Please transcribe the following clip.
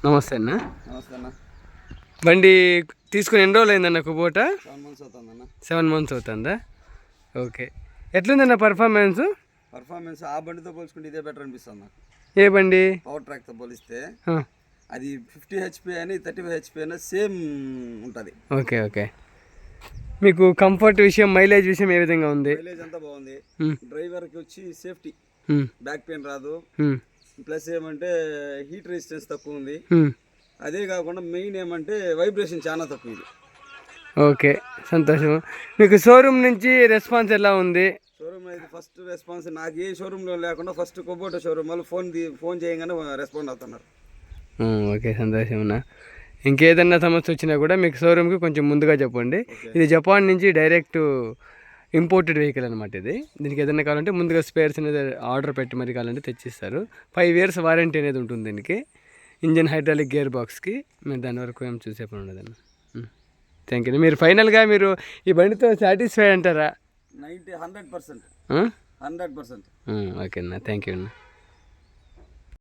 నమస్తే అన్న. నమస్తే అన్న. బండి తీసుకుని ఎన్ని రోజులు అయిందన్న కుబోటా? 7 months అవుతుందన్న. 7 months అవుతుందా? ఓకే. ఎట్లుందన్న పర్ఫార్మెన్స్? ఆ బండితో పోల్చుకుంటే ఇదే బెటర్ అనిపిస్తుంది నాకు. ఏ బండి? పవర్ ట్రాక్తో పోలిస్తే అది 50 HP అని 35 HP అయినా సేమ్ ఉంటుంది. Okay okay. మీకు కంఫర్ట్ విషయం, మైలేజ్ విషయం ఏ విధంగా ఉంది? మైలేజ్ అంతా బాగుంది. డ్రైవర్కి వచ్చి సేఫ్టీ, బ్యాక్ పెయిన్ రాదు. ప్లస్ ఏమంటే హీట్ రెసిస్టెన్స్ తక్కువ ఉంది. అదే కాకుండా మెయిన్ ఏమంటే వైబ్రేషన్ చాలా తక్కువ ఇది. ఓకే, సంతోషం. మీకు షోరూమ్ నుంచి రెస్పాన్స్ ఎలా ఉంది? షోరూమ్ అయితే ఫస్ట్ రెస్పాన్స్ నాకు ఏ షోరూంలో లేకుండా ఫస్ట్ కుబోటా షోరూమ్ వాళ్ళు ఫోన్ చేయగానే రెస్పాండ్ అవుతున్నారు. ఓకే, సంతోషం అన్న. ఇంకేదన్నా సమస్య వచ్చినా కూడా మీకు షోరూమ్కి కొంచెం ముందుగా చెప్పండి. ఇది జపాన్ నుంచి డైరెక్ట్ ఇంపోర్టెడ్ వెహికల్ అనమాట. దీనికి ఏదైనా కావాలంటే ముందుగా స్పేర్స్ అనేది ఆర్డర్ పెట్టి మరి కావాలంటే తెచ్చిస్తారు. 5 years వారంటీ అనేది ఉంటుంది దీనికి. ఇంజన్ హైడ్రాలిక్ గేర్ బాక్స్కి. మీరు దాని వరకు ఏం చూసే పని ఉండదండి. Thank you. మీరు ఫైనల్గా మీరు ఈ బండితో సాటిస్ఫై అంటారా? 100%. ఓకే అన్న, థ్యాంక్ యూ అన్న.